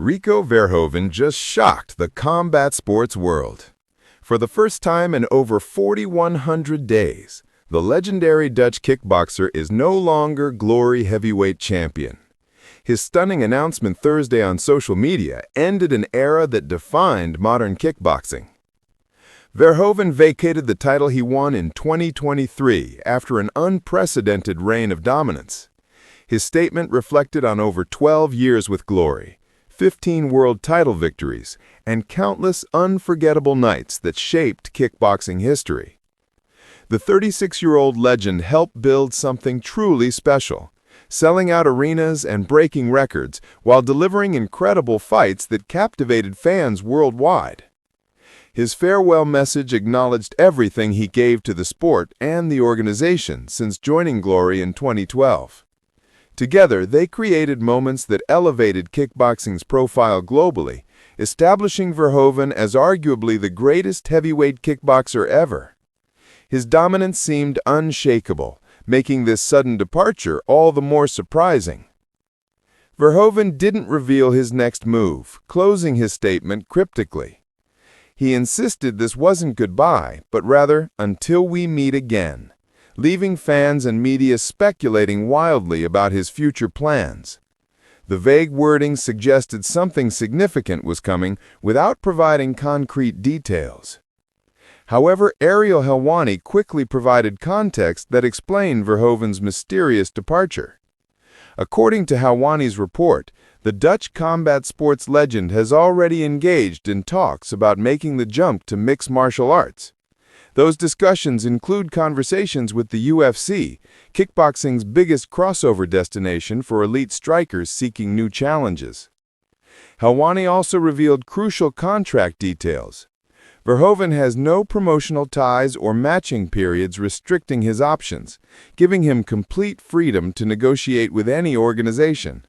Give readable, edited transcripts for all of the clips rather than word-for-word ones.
Rico Verhoeven just shocked the combat sports world. For the first time in over 4,100 days, the legendary Dutch kickboxer is no longer Glory heavyweight champion. His stunning announcement Thursday on social media ended an era that defined modern kickboxing. Verhoeven vacated the title he won in 2023 after an unprecedented reign of dominance. His statement reflected on over 12 years with Glory, 15 world title victories, and countless unforgettable nights that shaped kickboxing history. The 36-year-old legend helped build something truly special, selling out arenas and breaking records while delivering incredible fights that captivated fans worldwide. His farewell message acknowledged everything he gave to the sport and the organization since joining Glory in 2012. Together, they created moments that elevated kickboxing's profile globally, establishing Verhoeven as arguably the greatest heavyweight kickboxer ever. His dominance seemed unshakable, making this sudden departure all the more surprising. Verhoeven didn't reveal his next move, closing his statement cryptically. He insisted this wasn't goodbye, but rather, until we meet again, leaving fans and media speculating wildly about his future plans. The vague wording suggested something significant was coming without providing concrete details. However, Ariel Helwani quickly provided context that explained Verhoeven's mysterious departure. According to Helwani's report, the Dutch combat sports legend has already engaged in talks about making the jump to mixed martial arts. Those discussions include conversations with the UFC, kickboxing's biggest crossover destination for elite strikers seeking new challenges. Helwani also revealed crucial contract details. Verhoeven has no promotional ties or matching periods restricting his options, giving him complete freedom to negotiate with any organization.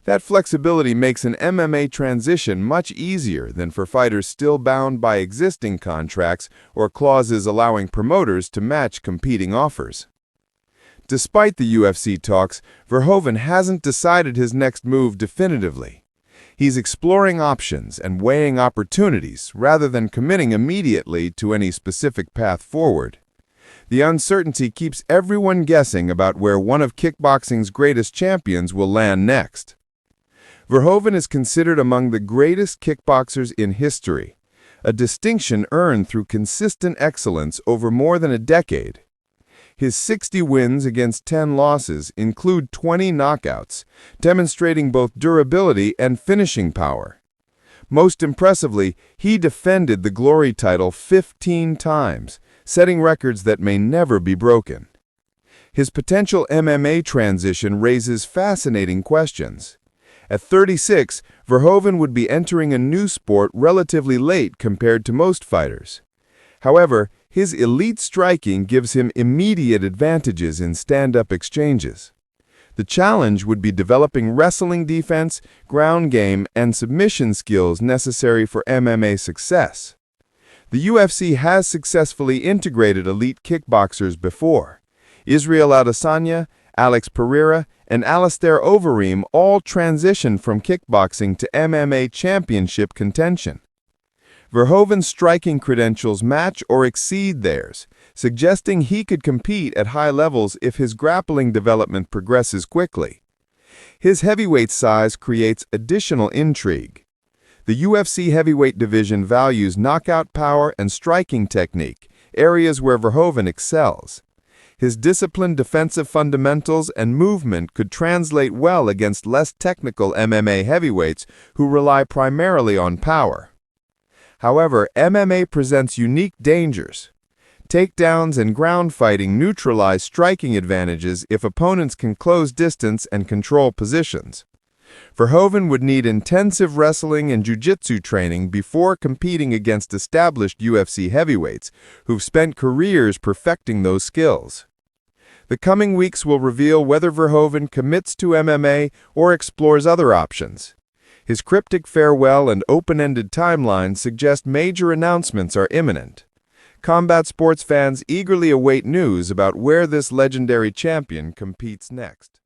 That flexibility makes an MMA transition much easier than for fighters still bound by existing contracts or clauses allowing promoters to match competing offers. Despite the UFC talks, Verhoeven hasn't decided his next move definitively. He's exploring options and weighing opportunities rather than committing immediately to any specific path forward. The uncertainty keeps everyone guessing about where one of kickboxing's greatest champions will land next. Verhoeven is considered among the greatest kickboxers in history, a distinction earned through consistent excellence over more than a decade. His 60 wins against 10 losses include 20 knockouts, demonstrating both durability and finishing power. Most impressively, he defended the Glory title 15 times, setting records that may never be broken. His potential MMA transition raises fascinating questions. At 36, Verhoeven would be entering a new sport relatively late compared to most fighters. However, his elite striking gives him immediate advantages in stand-up exchanges. The challenge would be developing wrestling defense, ground game, and submission skills necessary for MMA success. The UFC has successfully integrated elite kickboxers before. Israel Adesanya, Alex Pereira, and Alistair Overeem all transitioned from kickboxing to MMA championship contention. Verhoeven's striking credentials match or exceed theirs, suggesting he could compete at high levels if his grappling development progresses quickly. His heavyweight size creates additional intrigue. The UFC heavyweight division values knockout power and striking technique, areas where Verhoeven excels. His disciplined defensive fundamentals and movement could translate well against less technical MMA heavyweights who rely primarily on power. However, MMA presents unique dangers. Takedowns and ground fighting neutralize striking advantages if opponents can close distance and control positions. Verhoeven would need intensive wrestling and jiu-jitsu training before competing against established UFC heavyweights who've spent careers perfecting those skills. The coming weeks will reveal whether Verhoeven commits to MMA or explores other options. His cryptic farewell and open-ended timeline suggest major announcements are imminent. Combat sports fans eagerly await news about where this legendary champion competes next.